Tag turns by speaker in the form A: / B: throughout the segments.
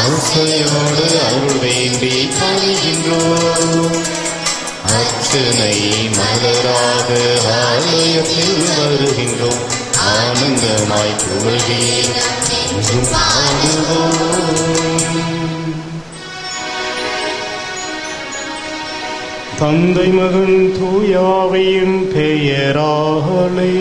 A: ஆசையோடு அருள் வேண்டி பணிகின்றோம். அர்ச்சனை மலராக ஆலயத்தில் வருகின்றோம். ஆனந்தமாய் புகழ்கிறேன் என்றும் பாடுவோம்.
B: தந்தை மகன் தூயாவையின் பெயராலே.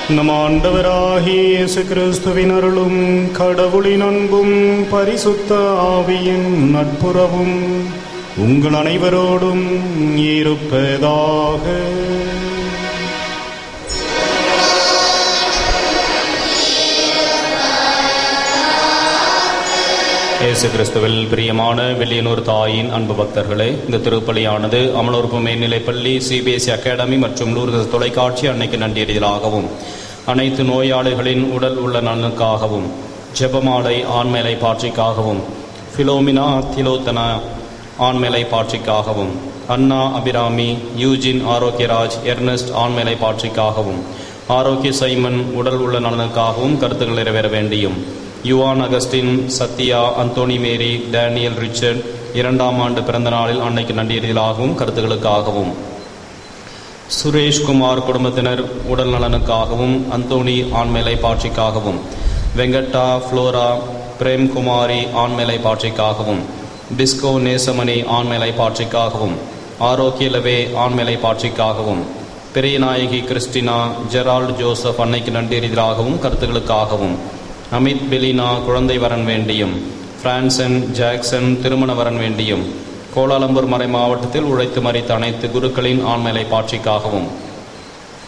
B: நம் ஆண்டவராகிய இயேசு கிறிஸ்துவின் அருளும் கடவுளின் அன்பும் பரிசுத்த ஆவியின் நட்புறவும் உங்கள் அனைவரோடும் இருப்பதாக.
C: இயேசு கிறிஸ்துவில் பிரியமான வில்லியனூர் தாயின் அன்பு பக்தர்களே, இந்த திருப்பலியானது அமலோற்பு மேல்நிலைப்பள்ளி, சிபிஎஸ்இ அகாடமி மற்றும் லூர்து தொலைக்காட்சி அன்னைக்கு நன்றியறிதலாகவும், அனைத்து நோயாளிகளின் உடல் உள்ள நலனுக்காகவும், ஜெபமாலை ஆண்மேலை பாட்சிக்காகவும், பிலோமினா திலோத்தனா ஆண்மேலை பாட்சிக்காகவும், அண்ணா அபிராமி, யூஜின் ஆரோக்கியராஜ், எர்னஸ்ட் ஆண்மேலை பாட்சிக்காகவும், ஆரோக்கிய சைமன் உடல் உள்ள நலனுக்காகவும் கருத்துக்கள் நிறைவேற வேண்டியும், யுவான் அகஸ்டின், சத்யா, அந்தோனி மேரி, டேனியல் ரிச்சர்ட் 2ஆம் ஆண்டு பிறந்த நாளில் அன்னைக்கு நன்றியறிதலாகவும் கருத்துக்களுக்காகவும், சுரேஷ்குமார் குடும்பத்தினர் உடல் நலனுக்காகவும், அந்தோனி ஆண்மேலை பாட்சிக்காகவும், வெங்கட்டா ஃப்ளோரா பிரேம்குமாரி ஆண்மேலை பாட்சிக்காகவும், பிஸ்கோ நேசமணி ஆண்மேலை பாட்சிக்காகவும், ஆரோக்கியலவே ஆண்மேலை பாட்சிக்காகவும், பெரியநாயகி கிறிஸ்டினா, ஜெரால்டு ஜோசப் அன்னைக்கு நன்றியறிதலாகவும் கருத்துக்களுக்காகவும், அமித் பெலினா குழந்தை வரன் வேண்டியும், பிரான்சன் ஜாக்சன் திருமண வரன் வேண்டியும், கோலாலம்பூர் மறை மாவட்டத்தில் உழைத்து மறித்த அனைத்து குருக்களின் ஆண்மேலை பாட்சிக்காகவும்,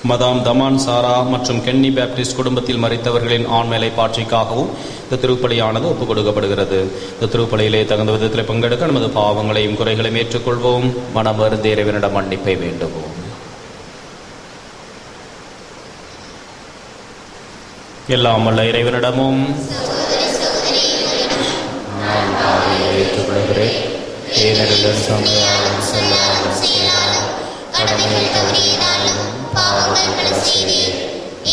C: மதாம் தமான் சாரா மற்றும் கென்னி பேப்டிஸ்ட் குடும்பத்தில் மறித்தவர்களின் ஆண்மேலை பாட்சிக்காகவும் இந்த திருப்பலியானது ஒப்புக் கொடுக்கப்படுகிறது. இந்த திருப்பலியிலே தகுந்த விதத்தில் பங்கெடுக்க நமது பாவங்களையும் குறைகளையும் ஏற்றுக்கொள்வோம். மனம் வருந்தி இறைவனிடம் மன்னிப்பை வேண்டுவோம். எல்லாம் வல்ல இறைவனிடமும்
A: நான் பாவியை ஏற்றுக்கொள்கிறேன். ஏனெனில் சமயம் சொல்லாமல் செய்யாமல் கடமையை தவறினாலும் பாவங்கள் செய்தேன்.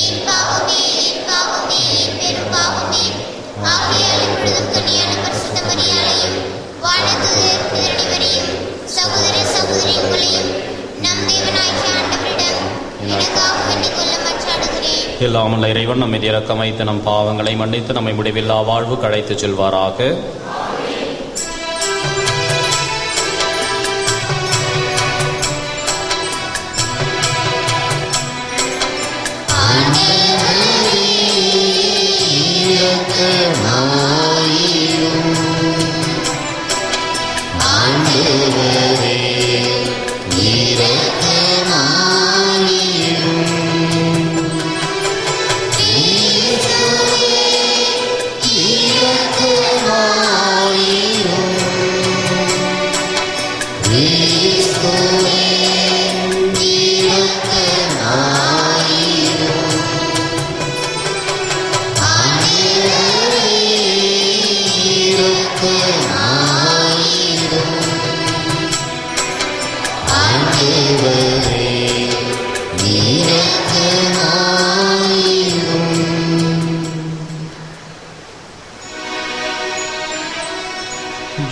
A: என் பாவமே, என் பாவமே, என் பெரும் பாவமே. ஆகையால் இப்பொழுதும் துணியான பரிசுத்த மரியாதையும் வாழ்ந்து அனைவரையும் சகோதர சகோதரி உங்களையும் நம் தேவனாகிய ஆண்டவரிடம் எனக்காக வேண்டிக் கொள்ள மன்றாடுகிறேன்.
C: எல்லாம் வல்ல இறைவன் நம்மை இரக்கம் வைத்து நம் பாவங்களை மன்னித்து நம்மை முடிவில்லா வாழ்வு அழைத்துச் செல்வாராக.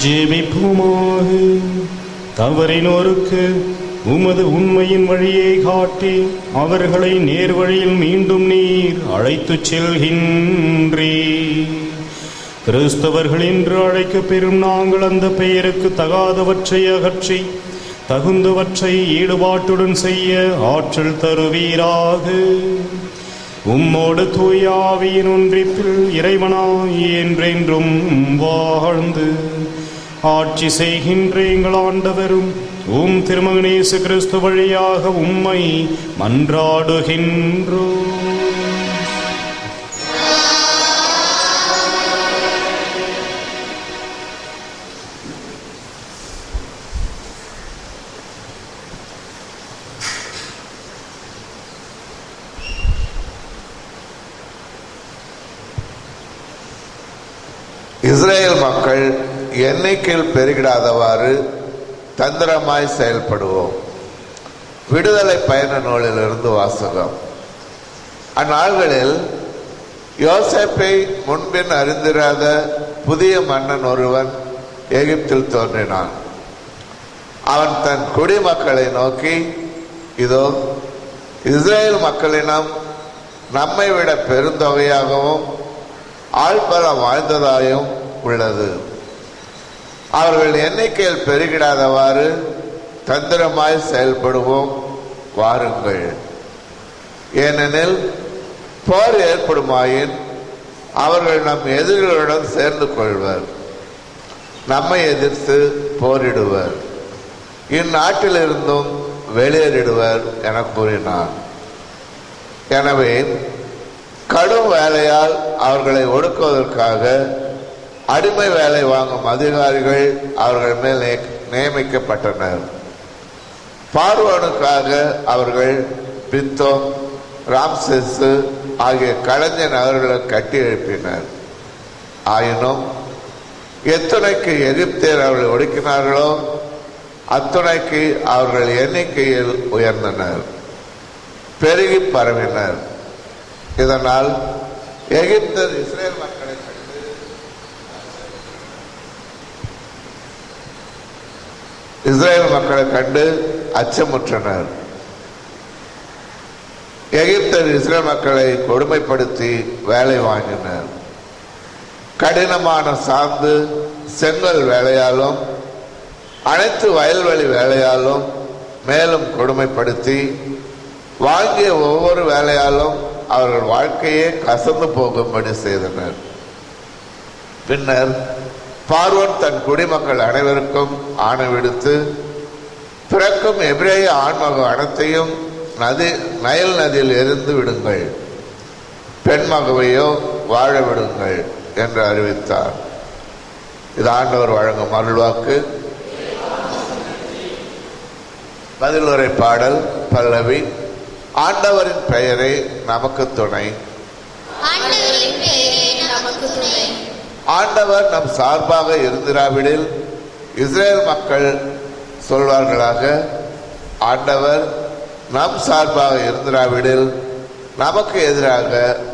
B: ஜெபிப்போமாக. தவறினோருக்கு உமது உண்மையின் வழியை காட்டி அவர்களை நேர்வழியில் மீண்டும் நீர் அழைத்துச் செல்கின்றீர். கிறிஸ்தவர்கள் என்று அழைக்கப் பெறும் நாங்கள் அந்த பெயருக்கு தகாதவற்றை அகற்றி தகுந்தவற்றை ஈடுபாட்டுடன் செய்ய ஆற்றல் தருவீராக. உம்மோடு தூய ஆவியின் ஒன்றிப்பில் இறைவனாய் என்றென்றும் வாழ்ந்து ஆட்சி செய்கின்ற எங்கள் ஆண்டவரும் உம் திருமகன் இயேசு கிறிஸ்து வழியாக உம்மை மன்றாடுகின்றோம்.
D: இஸ்ரேல் மக்கள் எண்ணிக்கையில் பெருகிடாதவாறு தந்திரமாய் செயல்படுவோம். விடுதலை பயண நூலிலிருந்து வாசகம். அந்நாள்களில் யோசேப்பை முன்பின் அறிந்திராத புதிய மன்னன் ஒருவன் எகிப்தில் தோன்றினான். அவன் தன் குடிமக்களை நோக்கி, இதோ இஸ்ரேல் மக்களினம் நம்மை விட பெருந்தொகையாகவும் ஆள்பலம் வாய்ந்ததாயும் உள்ளது. அவர்கள் எண்ணிக்கையில் பெருகிடாதவாறு தந்திரமாய் செயல்படுவோம், வாருங்கள். ஏனெனில் போர் ஏற்படுமாயின் அவர்கள் நம் எதிரிகளுடன் சேர்ந்து கொள்வர், நம்மை எதிர்த்து போரிடுவர், இந்நாட்டிலிருந்தும் வெளியேறிடுவர் என கூறினார். எனவே கடும் வேலையால் அவர்களை ஒடுக்குவதற்காக அடிமை வேலை வாங்கும் அதிகாரிகள் அவர்கள் மேல் நியமிக்கப்பட்டனர். பார்வோனுக்காக அவர்கள் பித்தோம், ராம்செஸ் ஆகிய களஞ்ச நகர்களை கட்டி எழுப்பினர். ஆயினும் எத்துணைக்கு எகிப்தியர் அவர்களை ஒடுக்கினார்களோ அத்துணைக்கு அவர்கள் எண்ணிக்கையில் உயர்ந்தனர், பெருகி பரவினர். இதனால் எகிப்தர் இஸ்ரேல் மக்களை கண்டு அச்சமுற்றனர். எகிப்தர் இஸ்ரேல் மக்களை கொடுமைப்படுத்தி வேலை வாங்கினர். கடினமான சாந்து செங்கல் வேலையாலும் அனைத்து வயல்வெளி வேலையாலும் மேலும் கொடுமைப்படுத்தி வாங்கிய ஒவ்வொரு வேலையாலும் அவர்கள் வாழ்க்கையே கசந்து போகும்படி செய்தனர். பின்னர் பார்வோன் தன் குடிமக்கள் அனைவருக்கும் ஆணைவிடுத்து, பிறக்கும் எபிரேய ஆண்மக அனைத்தையும் நைல் நதியில் எரிந்து விடுங்கள், பெண்மகவையோ வாழ விடுங்கள் என்று அறிவித்தார். இது ஆண்டவர் வழங்கும் அருள்வாக்கு. பதிலுரை பாடல் பல்லவி. ஆண்டவரின் பெயரே நமக்கு துணை. ஆண்டவர் நம் சார்பாக இருந்திராவிடில் இஸ்ரேல் மக்கள் சொல்வார்களாக, ஆண்டவர் நம் சார்பாக இருந்திராவிடில் நமக்கு எதிராக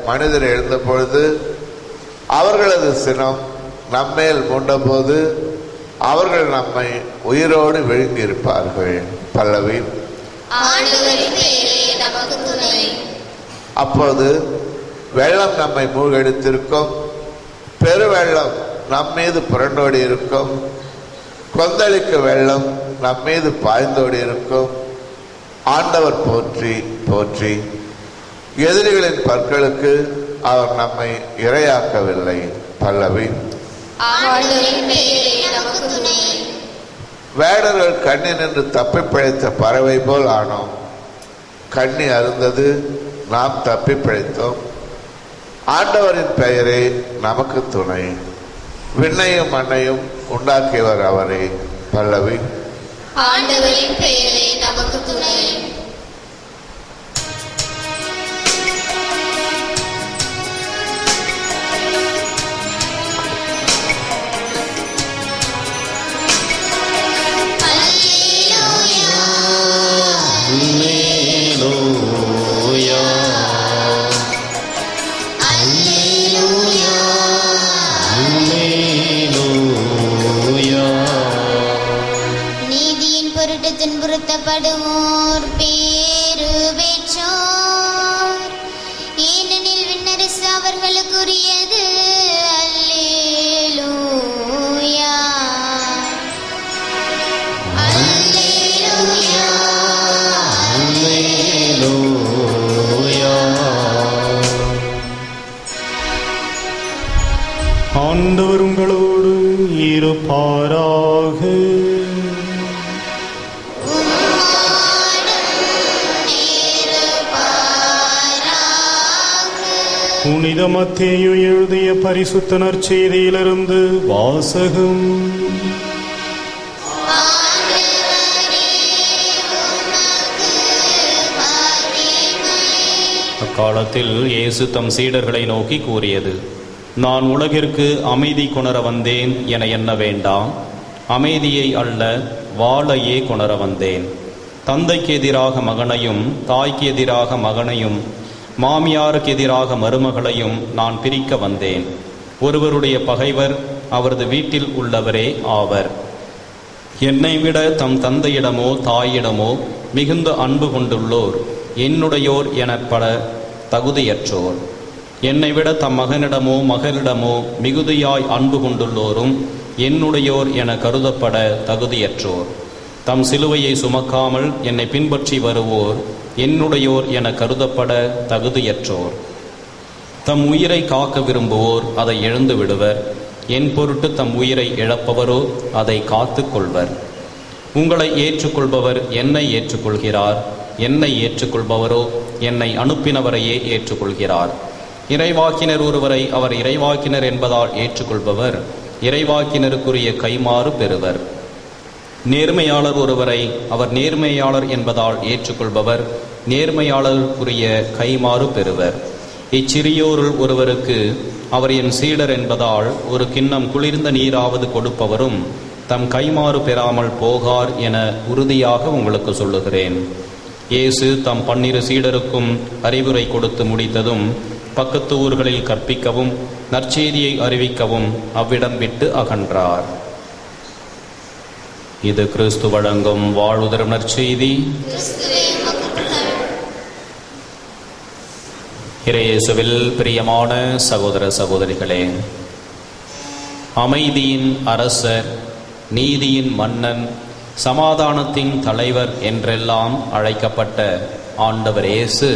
D: மனிதர் எழுந்த பொழுது அவர்களது சினம் நம்மேல் மூண்டபோது அவர்கள் நம்மை உயிரோடு விழுங்கியிருப்பார்கள். பல்லவி. அப்போது வெள்ளம் நம்மை மூழ்கடித்திருக்கும், பெருவெள்ளம் நம் மீது புரண்டோடி இருக்கும், கொந்தளிக்க வெள்ளம் நம் மீது பாய்ந்தோடி இருக்கும். ஆண்டவர் போற்றி போற்றி. எதிரிகளின் பற்களுக்கு அவர் நம்மை இரையாக்கவில்லை. பல்லவி. வேடர்கள் கண்ணி நின்று தப்பி பிழைத்த பறவை போல் ஆனோம். கண்ணி அருந்தது, நாம் தப்பி பிழைத்தோம். ஆண்டவரின் பெயரே நமக்கு துணை. விண்ணையும் மண்ணையும் உண்டாக்கியவர் அவரே. பல்லவி.
E: ஆண்டவரின் பெயரே நமக்கு துணை. துன்புறுத்தப்படுவோர் பேரு பெற்றோர், ஏனெனில் விண்ணரசு அவர்களுக்குரியது. அல்லேலூயா அல்லேலூயா அல்லேலூயா.
B: ஆண்டவர் உங்களோடு இருப்பாராக. புனித மத்தேயு எழுதிய பரிசுத்த நற்செய்தியிலிருந்து வாசகம்.
C: அக்காலத்தில் இயேசு தம் சீடர்களை நோக்கி கூறியது, நான் உலகிற்கு அமைதி கொணர வந்தேன் என எண்ண வேண்டாம். அமைதியை அல்ல, வாளையே கொணர வந்தேன். தந்தைக்கு எதிராக மகனையும் தாய்க்கு எதிராக மகனையும் மாமியாருக்கு எதிராக மருமகளையும் நான் பிரிக்க வந்தேன். ஒருவருடைய பகைவர் அவரது வீட்டில் உள்ளவரே ஆவர். என்னை விட தம் தந்தையிடமோ தாயிடமோ மிகுந்த அன்பு கொண்டுள்ளோர் என்னுடையோர் எனப்பட தகுதியற்றோர். என்னை விட தம் மகனிடமோ மகளிடமோ மிகுதியாய் அன்பு கொண்டுள்ளோரும் என்னுடையோர் என கருதப்பட தகுதியற்றோர். தம் சிலுவையை சுமக்காமல் என்னை பின்பற்றி வருவோர் என்னுடையோர் என கருதப்பட தகுதியற்றோர். தம் உயிரை காக்க விரும்புவோர் அதை இழந்து விடுவர். என் பொருட்டு தம் உயிரை இழப்பவரோ அதை காத்து கொள்வர். உங்களை ஏற்றுக்கொள்பவர் என்னை ஏற்றுக்கொள்கிறார். என்னை ஏற்றுக்கொள்பவரோ என்னை அனுப்பினவரையே ஏற்றுக்கொள்கிறார். இறைவாக்கினர் ஒருவரை அவர் இறைவாக்கினர் என்பதால் ஏற்றுக்கொள்பவர் இறைவாக்கினருக்குரிய கைமாறு பெறுவர். நேர்மையாளர் ஒருவரை அவர் நேர்மையாளர் என்பதால் ஏற்றுக்கொள்பவர் நேர்மையாளருக்குரிய கைமாறு பெறுவர். இச்சிறியோருள் ஒருவருக்கு அவர் என் சீடர் என்பதால் ஒரு கிண்ணம் குளிர்ந்த நீராவது கொடுப்பவரும் தம் கைமாறு பெறாமல் போகார் என உறுதியாக உங்களுக்கு சொல்லுகிறேன். இயேசு தம் 12 சீடருக்கும் அறிவுரை கொடுத்து முடித்ததும் பக்கத்து ஊர்களில் கற்பிக்கவும் நற்செய்தியை அறிவிக்கவும் அவ்விடம் விட்டு அகன்றார். இது கிறிஸ்து வழங்கும் வாழ்வுதரும் நற்செய்தி. இயேசுவில் பிரியமான சகோதர சகோதரிகளே, அமைதியின் அரசர், நீதியின் மன்னன், சமாதானத்தின் தலைவர் என்றெல்லாம் அழைக்கப்பட்ட ஆண்டவர் இயேசு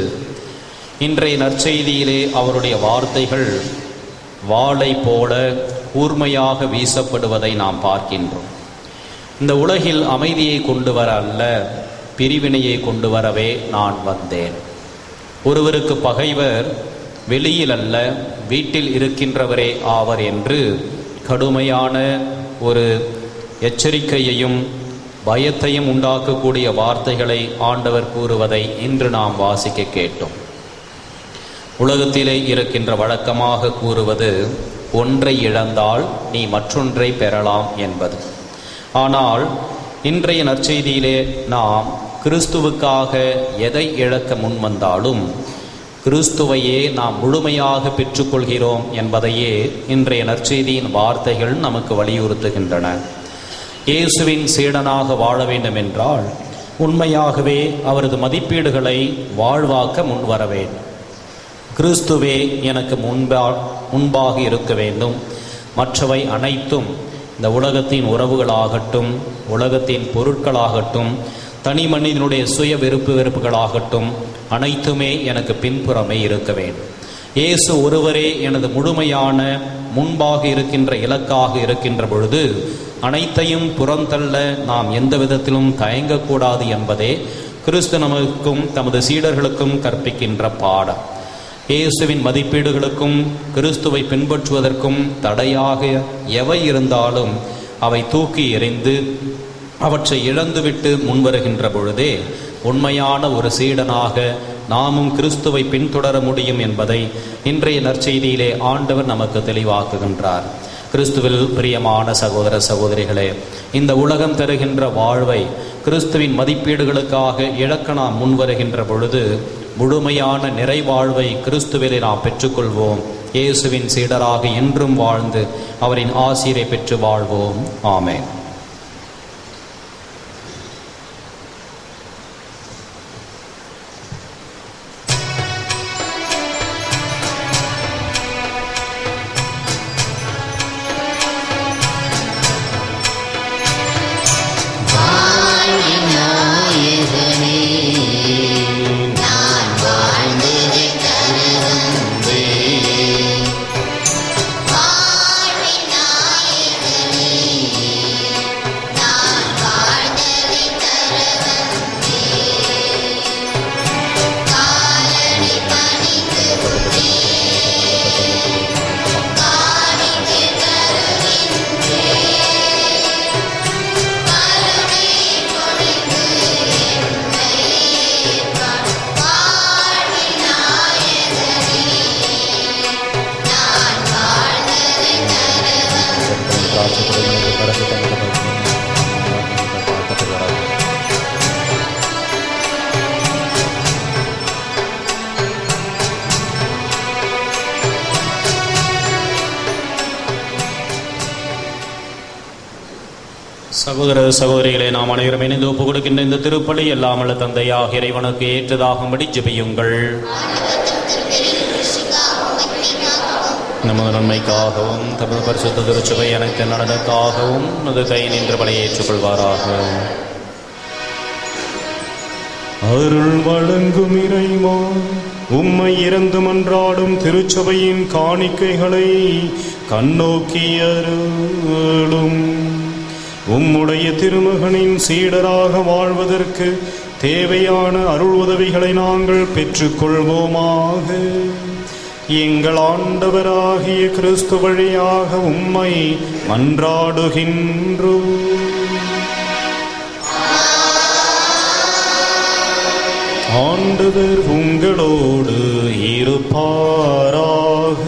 C: இன்றைய நற்செய்தியிலே அவருடைய வார்த்தைகள் வாளை போல கூர்மையாக வீசப்படுவதை நாம் பார்க்கின்றோம். இந்த உலகில் அமைதியை கொண்டு வர அல்ல, பிரிவினையை கொண்டு வரவே நான் வந்தேன். ஒருவருக்கு பகைவர் வெளியில் அல்ல வீட்டில் இருக்கின்றவரே ஆவர் என்று கடுமையான ஒரு எச்சரிக்கையையும் பயத்தையும் உண்டாக்கக்கூடிய வார்த்தைகளை ஆண்டவர் கூறுவதை இன்று நாம் வாசிக்க கேட்டோம். உலகத்திலே இருக்கின்ற வழக்கமாக கூறுவது ஒன்றை இழந்தால் நீ மற்றொன்றை பெறலாம் என்பது. ஆனால் இன்றைய நற்செய்தியிலே நாம் கிறிஸ்துவுக்காக எதை இழக்க முன்வந்தாலும் கிறிஸ்துவையே நாம் முழுமையாக பெற்றுக்கொள்கிறோம் என்பதையே இன்றைய நற்செய்தியின் வார்த்தைகள் நமக்கு வலியுறுத்துகின்றன. இயேசுவின் சீடனாக வாழ வேண்டும் என்றால் உண்மையாகவே அவரது மதிப்பீடுகளை வாழ்வாக்க முன்வர வேண்டும். கிறிஸ்துவே எனக்கு முன்பாக இருக்க வேண்டும். மற்றவை அனைத்தும், இந்த உலகத்தின் உறவுகளாகட்டும், உலகத்தின் பொருட்களாகட்டும், தனி மனிதனுடைய சுய வெறுப்புகளாகட்டும், அனைத்துமே எனக்கு பின்புறமே இருக்க வேண்டும். இயேசு ஒருவரே எனது முழுமையான முன்பாக இருக்கின்ற இலக்காக இருக்கின்ற பொழுது அனைத்தையும் புறந்தள்ள நாம் எந்த விதத்திலும் தயங்கக்கூடாது என்பதே கிறிஸ்து நமக்கும் தமது சீடர்களுக்கும் கற்பிக்கின்ற பாடம். இயேசுவின் மதிப்பீடுகளுக்கும் கிறிஸ்துவை பின்பற்றுவதற்கும் தடையாக எவை இருந்தாலும் அவை தூக்கி எறிந்து அவற்றை இழந்துவிட்டு முன்வருகின்ற பொழுதே உண்மையான ஒரு சீடனாக நாமும் கிறிஸ்துவை பின்தொடர முடியும் என்பதை இன்றைய நற்செய்தியிலே ஆண்டவர் நமக்கு தெளிவாக்குகின்றார். கிறிஸ்துவில் பிரியமான சகோதர சகோதரிகளே, இந்த உலகம் தருகின்ற வாழ்வை கிறிஸ்துவின் மதிப்பீடுகளுக்காக இழக்க நாம் முன்வருகின்ற பொழுது முழுமையான நிறைவாழ்வை கிறிஸ்துவிலே நாம் பெற்றுக்கொள்வோம். இயேசுவின் சீடராக என்றும் வாழ்ந்து அவரின் ஆசீரை பெற்று வாழ்வோம். ஆமென். சகோதர சகோதரிகளே, நாம் அனைவரும் இணைந்து ஒப்புக் கொடுக்கின்ற இந்த திருப்பலி எல்லாமல்ல தந்தையாக இறைவனுக்கு ஏற்றதாகும்படி ஜெபியுங்கள். நமது நன்மைக்காகவும் தமது பரிசுத்த திருச்சபை அனைத்து நலனுக்காகவும் அது கை நின்று பலியை ஏற்றுக்கொள்வாராக.
B: அருள் வழங்கும் இறைவா, உம்மை இறந்து மன்றாடும் திருச்சபையின் காணிக்கைகளை கண்ணோக்கி அருளும். உம்முடைய திருமகனின் சீடராக வாழ்வதற்கு தேவையான அருள் உதவிகளை நாங்கள் பெற்றுக்கொள்வோமாக. எங்கள் ஆண்டவராகிய கிறிஸ்து வழியாக உம்மை மன்றாடுகின்றோம். ஆண்டவர் உங்களோடு இருப்பாராக.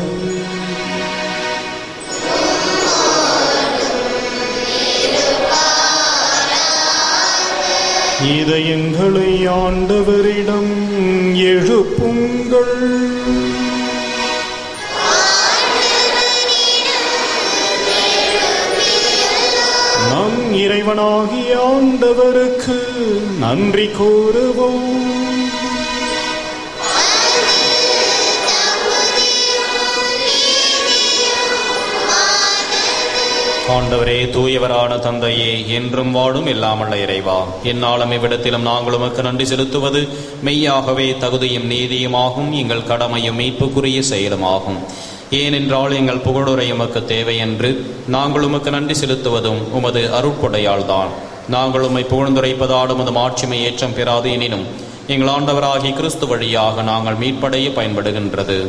B: இதயங்களை ஆண்டவரிடம் எழுப்புங்கள். நம் இறைவனாகிய ஆண்டவருக்கு நன்றி கூறுவோம்.
C: ஆண்டவரே, தூயவரான தந்தையே, என்றும் வாழும் எல்லாமல்ல இறைவா, எந்நாளும் இவ்விடத்திலும் நாங்கள் உமக்கு நன்றி செலுத்துவது மெய்யாகவே தகுதியும் நீதியுமாகும், எங்கள் கடமையும் மீட்புக்குரிய செயலுமாகும். ஏனென்றால் எங்கள் புகழுரை உமக்கு தேவையென்று நாங்கள் உமக்கு நன்றி செலுத்துவதும் உமது அருட்கொடையால் தான். நாங்கள் உம்மை புகழ்ந்துரைப்பதாலும் உமது மாட்சிமை ஏற்றம் பெறாது எனினும் எங்கள் ஆண்டவராகிய கிறிஸ்து வழியாக நாங்கள் மீட்படைய பயன்படுகின்றது.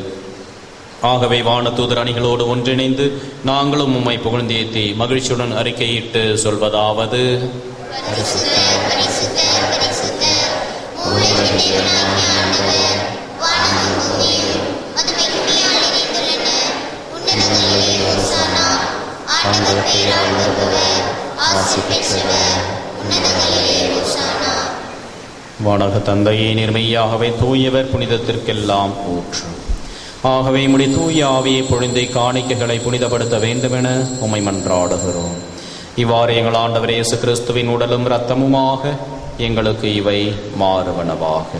C: ஆகவே வானதூதர் அணிகளோடு ஒன்றிணைந்து நாங்களும் உம்மை புகழ்ந்தேத்தி மகிழ்ச்சியுடன் அறிக்கையிட்டு சொல்வதாவது: வானக தந்தையே, நிர்மையாகவே தூயவர், புனிதத்திற்கெல்லாம் ஊற்று. ஆகவே உம்முடைய தூய ஆவியை பொழிந்தை காணிக்கைகளை புனிதப்படுத்த வேண்டுமென உம்மை மன்றாடுகிறோம். இவ்வாறு எங்கள் ஆண்டவர் இயேசு கிறிஸ்துவின் உடலும் இரத்தமுமாக எங்களுக்கு இவை மாறுவனவாக.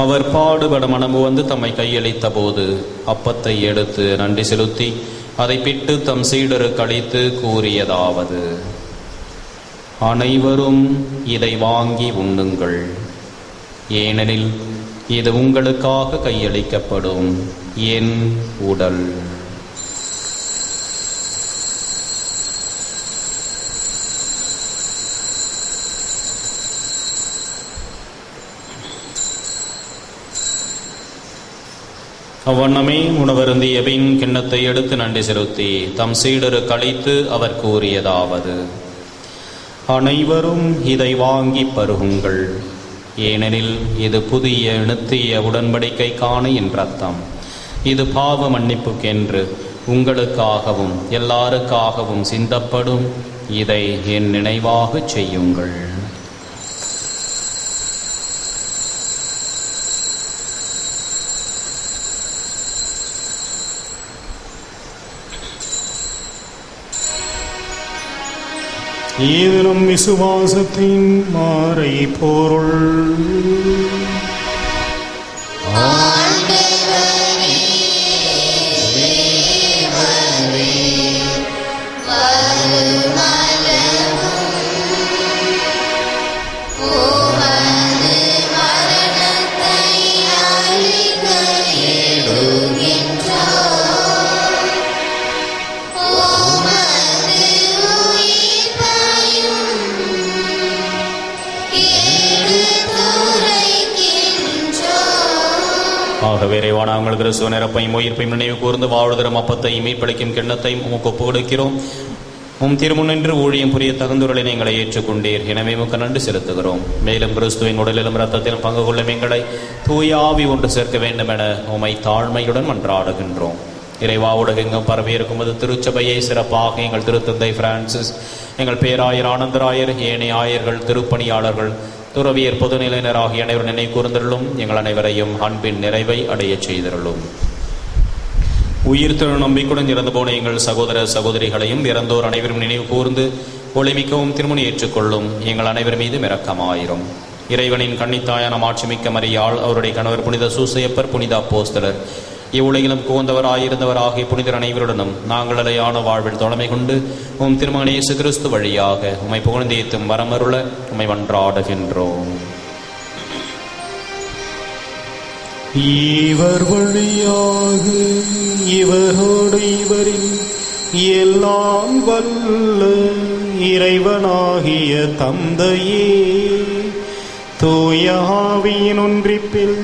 C: அவர் பாடுபட மனமு வந்து தம்மை கையளித்த போது அப்பத்தை எடுத்து நன்றி செலுத்தி அதை பிட்டு தம் சீடருக்கு அளித்து கூறியதாவது: அனைவரும் இதை வாங்கி உண்ணுங்கள், ஏனெனில் இது உங்களுக்காக கையளிக்கப்படும் என் உடல். அவ்வண்ணமே உணவருந்திய பின் கிண்ணத்தை எடுத்து நன்றி செலுத்தி தம் சீடருக்கு அளித்து அவர் கூறியதாவது: அனைவரும் இதை வாங்கி பருகுங்கள், ஏனெனில் இது புதிய நித்திய உடன்படிக்கைக்கான என் இரத்தம். இது பாவ மன்னிப்புக்கென்று உங்களுக்காகவும் எல்லாருக்காகவும் சிந்தப்படும். இதை என் நினைவாக செய்யுங்கள்.
B: இது நம் விசுவாசத்தின் மாறை பொருள்.
C: ஆகவே இறைவா, நாங்கள் கிறிஸ்துவ நிரப்பையும் உயிர்ப்பையும் நினைவு கூர்ந்து வாழ்தரும் அப்பத்தையும் மீட்பளிக்கும் கிண்ணத்தையும் உமக்கு ஒப்புக் கொடுக்கிறோம். உம் திருமுன்னின்று ஊழியம் புரிய தகுந்தவர்களை எங்களை ஏற்றுக்கொண்டீர். எனவே உமக்கு நன்றி செலுத்துகிறோம். மேலும் கிறிஸ்துவின் உடலிலும் இரத்தத்திலும் பங்கு கொள்ளும் எங்களை தூய ஆவி ஒன்று சேர்க்க வேண்டும் என உம்மை தாழ்மையுடன் மன்றாடுகின்றோம். இறைவா, உலகெங்கும் பரவியிருக்கும் அது திருச்சபையை சிறப்பாக எங்கள் திருத்தந்தை பிரான்சிஸ், எங்கள் பேராயர் ஆனந்தராயர், ஏனைய ஆயர்கள், திருப்பணியாளர்கள், துறவியர், பொதுநிலையினர் ஆகிய அனைவரும் நினைவு கூர்ந்தருளும். எங்கள் அனைவரையும் அன்பின் நிறைவை அடைய செய்தருளும். உயிர் திரு நம்பிக்கையுடன் இறந்து போன எங்கள் சகோதர சகோதரிகளையும் இறந்தோர் அனைவரும் நினைவு கூர்ந்து ஒளிமிக்கவும் திருமணி ஏற்றுக்கொள்ளும். எங்கள் அனைவர் மீதும் இரக்கமாயிரும். இறைவனின் கன்னித்தாயான மாட்சிமிக்க மரியாள், அவருடைய கணவர் புனித சூசையப்பர், புனித அப்போஸ்தலர், இவ்வுலகிலும் குவந்தவராயிருந்தவராகிய புனிதர் அனைவருடனும் நாங்கள் அலையான வாழ்வில் தொலைமை கொண்டு உம் திருமகன் இயேசு கிறிஸ்து வழியாக உம்மை புகழ்ந்தேத்தும் வரமருள உம்மை மன்றாடுகின்றோம்.
B: இவர் வழியாக இவரோடு இவரில் எல்லாம் வல்ல இறைவனாகிய தந்தையே, தூய ஆவியின் ஒன்றிப்பில்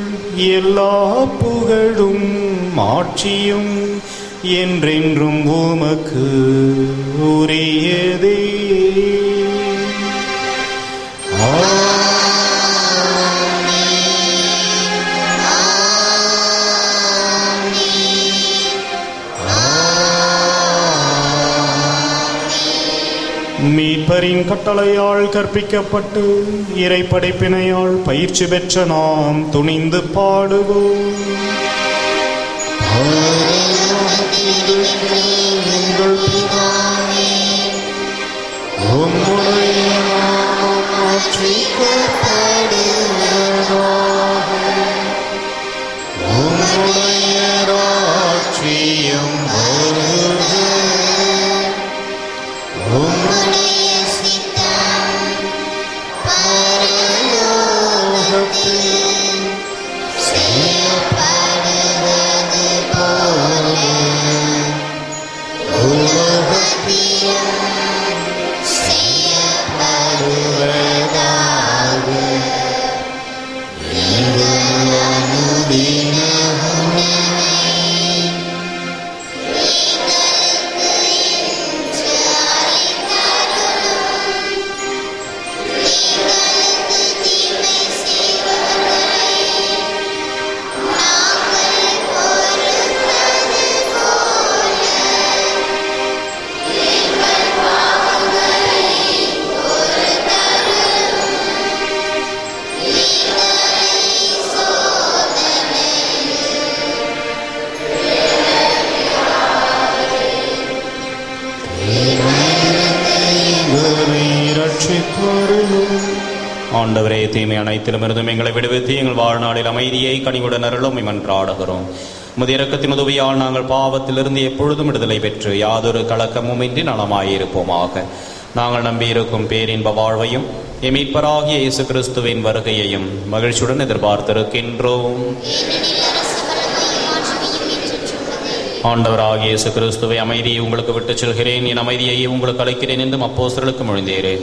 B: எல்லா புகழும் மாட்சியும் என்றென்றும் உமக்கு உரியதே. மீட்பரின் கட்டளையால் கற்பிக்கப்பட்டு இறைப்படைப்பினையால் பயிற்சி பெற்ற நாம் துணிந்து பாடுவோம். எங்கள் பிதாவே, உம்முடைய நாமம் ஆட்சிக்கப்படுவதாக. உம்முடைய ராஜ்யம் வருக. உம்முடைய சித்தம் பரலோகத்தில் செய்யப்படுவது போல உலகத்திலும் செய்யப்படுவதாக. எங்கள் அனுதின
C: ஆண்டவரே, தீமை அனைத்திலும் இருந்தும் எங்களை விடுவித்து எங்கள் வாழ்நாளில் அமைதியை கனிவுடன் அருளும் மன்றாடுகிறோம். முதிய இரக்கத்தின் உதவியால் நாங்கள் பாவத்திலிருந்து எப்பொழுதும் விடுதலை பெற்று யாதொரு கலக்கமும் இன்றி நலமாயிருப்போமாக. நாங்கள் நம்பியிருக்கும் பேரின்ப வாழ்வையும் மீட்பராகிய இயேசு கிறிஸ்துவின் வருகையையும் மகிழ்ச்சியுடன் எதிர்பார்த்திருக்கின்றோம். ஆண்டவராகிய இயேசு கிறிஸ்துவை, அமைதியை உங்களுக்கு விட்டுச் செல்கிறேன், என் அமைதியை உங்களுக்கு அளிக்கிறேன் என்றும் அப்போஸ்தலருக்கு மொழிந்தீரே.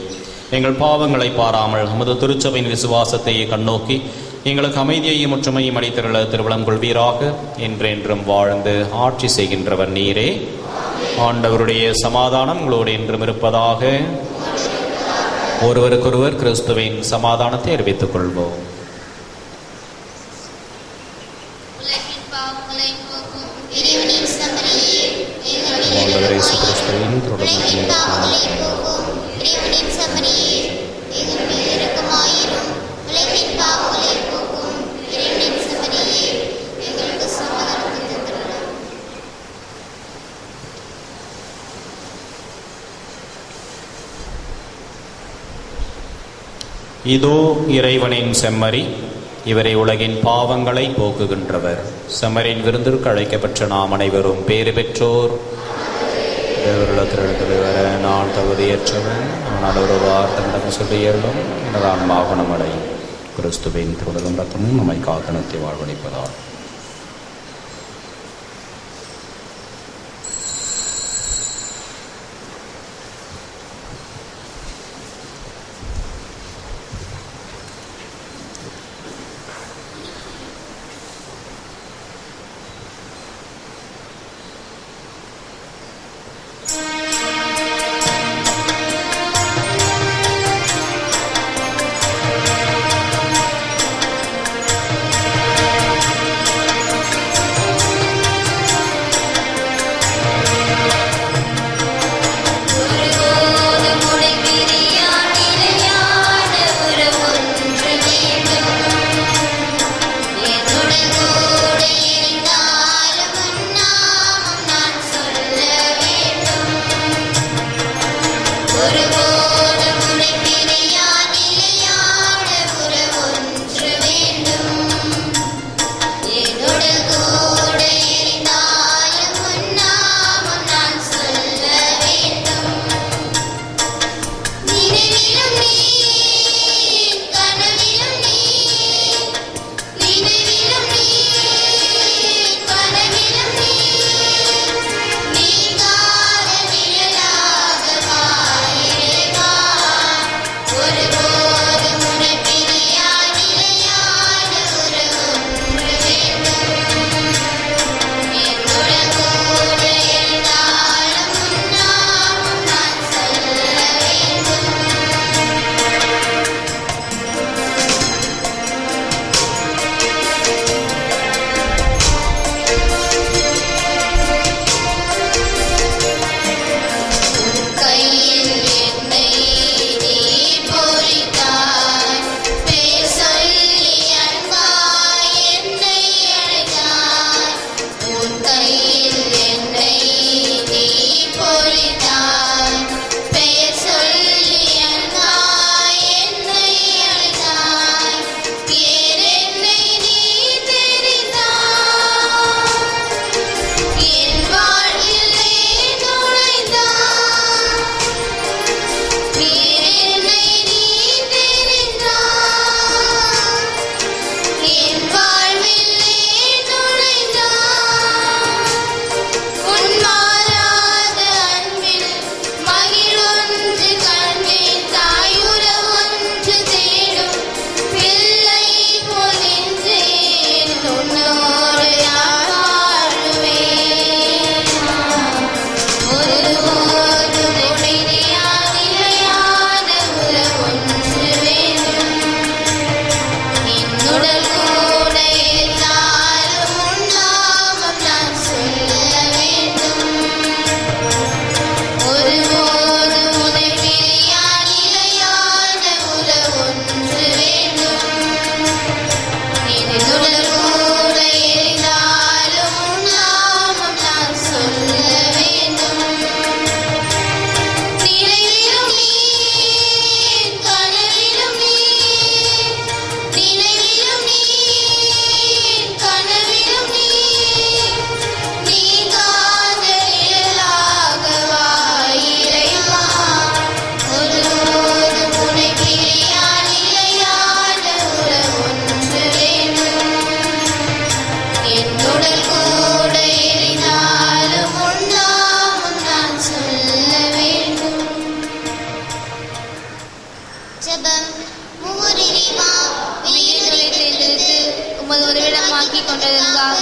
C: எங்கள் பாவங்களை பாராமல் நமது திருச்சபையின் விசுவாசத்தை கண்ணோக்கி எங்களுக்கு அமைதியையும் ஒற்றுமையும் அளித்திருள திருவிழம் கொள்வீராக. என்றென்றும் வாழ்ந்து ஆட்சி செய்கின்றவர் நீரே. ஆண்டவருடைய சமாதானம் உங்களோடு என்றும் இருப்பதாக. ஒருவருக்கொருவர் கிறிஸ்துவின் சமாதானத்தை அறிவித்துக் கொள்வோம். ஆண்டவரே இயேசு கிறிஸ்துவின் இதோ இறைவனின் செம்மறி, இவரை உலகின் பாவங்களை போக்குகின்றவர். செம்மறியின் விருந்திற்கு அழைக்கப்பட்ட நாம் அனைவரும் பேறு பெற்றோர். தேவருளத்திலிருந்து வர நான் தகுதியற்றவன், ஆனால் ஒரு வார்த்தை சொல்லியலும் எனதான் வாகனம் அடையும். கிறிஸ்துவின் திருடலும் ரத்தமும் நம்மை காத்தனத்தை வாழ்வளிப்பதால்
E: கையில் என்னை நீ பொழிந்தாய். பெயர் சொல்லி அன்பாய் என்னை அழைத்தாய். ஏறென்னை நீ தெரிந்தாய். என் வாழ்வில் நீ நுழைந்தாய். ஏறென்னை நீ தெரிந்தாய். என் வாழ்வில் நீ நுழைந்தாய். உன் மாறாத அன்பில் மகிழொன்று கண்டேன். தாயுறவொன்று தேடும் பிள்ளை போல் நின்றேன். உன்னோடு நான் வாழுவேன். ஒருபோதும் உடையாத நிலையான உறவொன்று வேண்டும். என்னுடல் கூட இருந்தாலும் உன் நாமம் நான் சொல்ல வேண்டும். ஒருபோதும் உன்னை பிரியா நிலையான உறவொன்று வேண்டும். என்னுடல் கூட இருந்தாலும் உன் நாமம் நான் சொல்ல வேண்டும். நினைவிலும் நீ, என் கனவிலும் நீ. நினைவிலும் நீ, என் கனவிலும் நீ. நீங்காத நிழலாக வா இறைவா. ஒருபோதும் உன்னை பிரியா நிலையான உறவொன்று வேண்டும். என்னுடல் கூட இருந்தாலும் உன் நாமம் நான் சொல்ல வேண்டும். ஜெபம். மூவரிறைவா, வெளியிடுதலை தேர்ந்தெடுத்து உமது உறவிடமாக்கிக் கொண்டதற்காக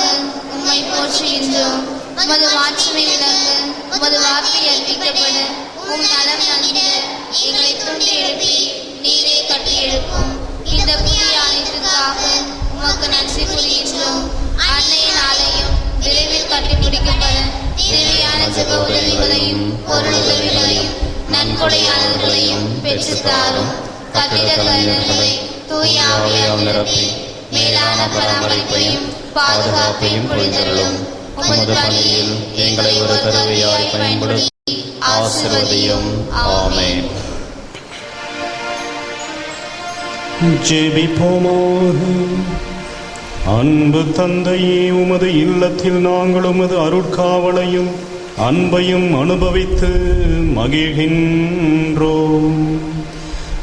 E: உம்மை போற்றுகின்றோம். உமது மாட்சிமை விளங்க, உமது வார்த்தை அறிவிக்கப்பட, உம் நலம் நல்கிட எங்களை தூண்டி எழுப்பி நீரே கட்டி எழுப்பும். இந்த புதிய ஆலயத்திற்காக உமக்கு நன்றி கூறுகின்றோம். அன்னையின் ஆலயம் விரைவில் கட்டிப்பிடிக்கப்பட தேவையான ஜெப உதவிகளையும் பொருள் உதவிகளையும் நன்கொடையாளர்களையும் பெற்றுத்தாரும். கட்டிட கருணை தூய ஆவியால் நிரப்பி மேலான பராமரிப்பையும் பாதுகாப்பையும் பொழிந்தருளும். உமது பணியில் எங்களை ஒரு கருவியாய் பயன்படுத்தி ஆசீர்வதியும். ஆமென்.
F: ஜெபிப்போமாக. அன்பு தந்தையே, உமது இல்லத்தில் நாங்கள் உமது அருட்காவலையும் அன்பையும் அனுபவித்து மகிழ்கின்றோம்.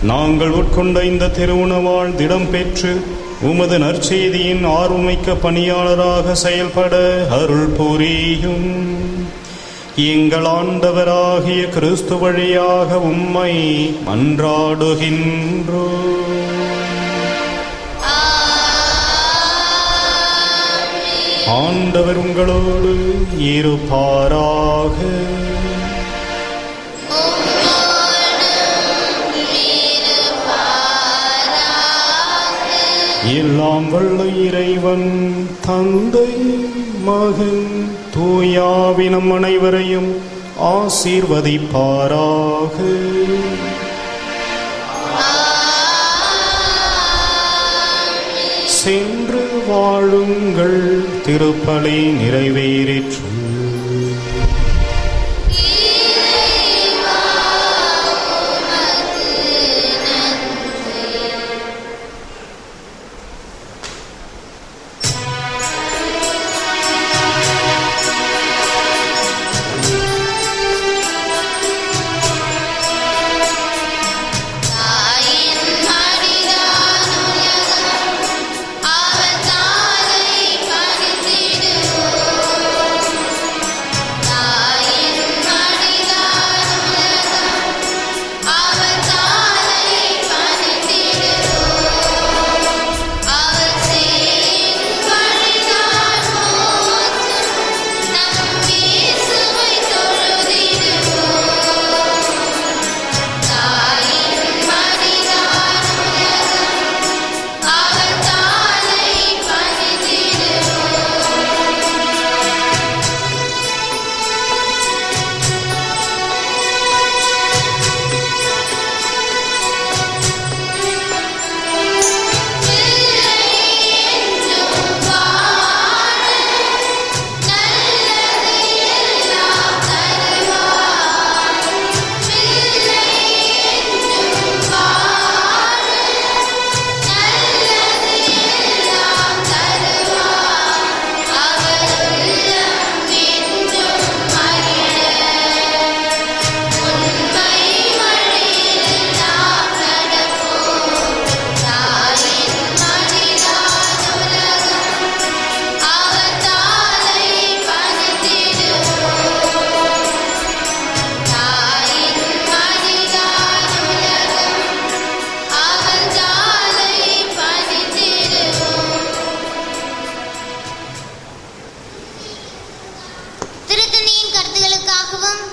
F: நாங்கள் உட்கொண்ட இந்த திருவுணவால் திடம் பெற்று உமது நற்செய்தியின் ஆர்வமிக்க பணியாளராக செயல்பட அருள் புரியும். எங்கள் ஆண்டவராகிய கிறிஸ்து வழியாக உம்மை மன்றாடுகின்றோம். ஆண்டவர் உங்களோடு இருப்பாராக. எல்லாம் வல்ல இறைவன் தந்தை மகன் தூயாவினம் அனைவரையும் ஆசீர்வதிப்பாராக. சென்று வாழுங்கள். திருப்பலி நிறைவேறிற்று.
E: அவர் தாயை பணிந்திடுவோம்.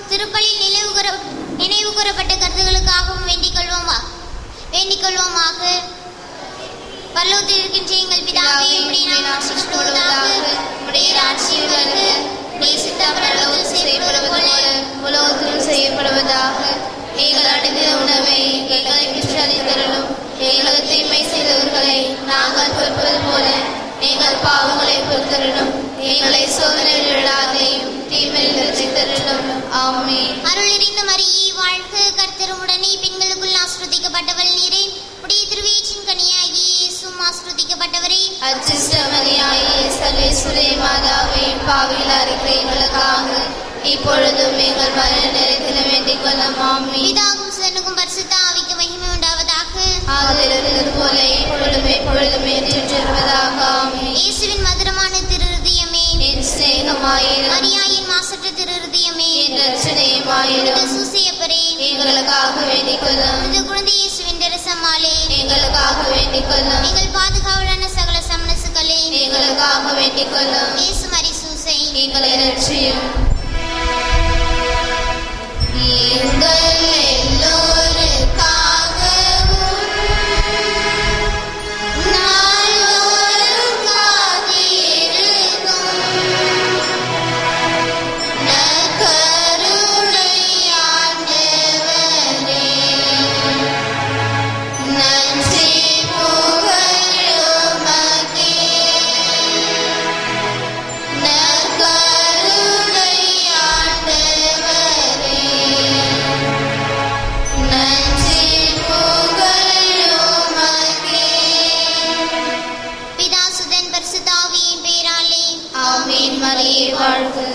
E: திருப்பலியில் நினைவு கூறப்பட்ட கருத்துகளுக்காகவும் வேண்டிக் கொள்வோமாக. பரலோகத்தில் இருக்கின்ற எங்கள் பிதாவே, உம்முடைய நாமம் ஆசீர்வதிக்கப்படுவதாக. உம்முடைய ராஜ்யம் வருக. உம்முடைய சித்தம் பரலோகத்தில் செய்யப்படுவது போல உலகத்திலும் செய்யப்படுவதாக. எங்கள் அடைந்த உணவை எங்களுக்கு அளித்தருளும். எங்களுக்கு தீமை செய்தவர்களை நாங்கள் பொறுப்பது போல எங்கள் பாவங்களை பொறுத்தருளும். எங்களை சோதனையில் விடாதேயும் தீமையில் ரட்சித்தருளும். ஆமென். அருள் நிறைந்த மரியே வாழ்க, கர்த்தர் உம்முடனே பெண்களுக்குள் ஆசீர்வதிக்கப்பட்டவள் நீரே. உடைய திருவயிற்றின் கனியாகிய இயேசுவும் ஆசீர்வதிக்கப்பட்டவரே. அச்சிஷ்ட மரியாயே, சர்வேஸ்வரிய மாதாவே, பாவிகளாக இருக்கிற எங்களுக்காக இப்பொழுதும் எங்கள் மரண நேரத்திலும் வேண்டிக் கொள்ளும். ஆமென். பிதாவுக்கும் சுதனுக்கும் பரிசுத்த ஆவிக்கு மகிமை உண்டாவதாக. ஆதியிலிருந்தது போல இப்பொழுதும் எப்பொழுதுமே என்றிருப்பதாக. ஆமென். இயேசுவின் மதுரமான திருஹிருதயமே, என் சிநேகமாயிரும். மரியாயின் மாசற்ற திருஹிருதயமே, என் இரட்சணியமாயிரும். சூசையப்பரே, எங்களுக்காக வேண்டிக் கொள்ளும். இந்த குழந்தை இயேசுவின் இரசமாலே எங்களுக்காக வேண்டிக் கொள்ளும். எங்கள் பாதுகாவலான சகல சமணசுகளே, எங்களுக்காக வேண்டிக் கொள்ளும். இயேசு மரி சூசை, எங்களை ரட்சியும். எங்கள் எல்லோருக்காகவும் நாள்தோறும் காத்திருக்கும் நற்கருணை ஆண்டவரே, நன்றி புகழுமக்கே. நற்கருணை ஆண்டவரே, நன்றி புகழுமக்கே. பிதா சுதன் பரிசுத்த ஆவியின் பெயராலே. ஆமென். மரியே வாழ்க.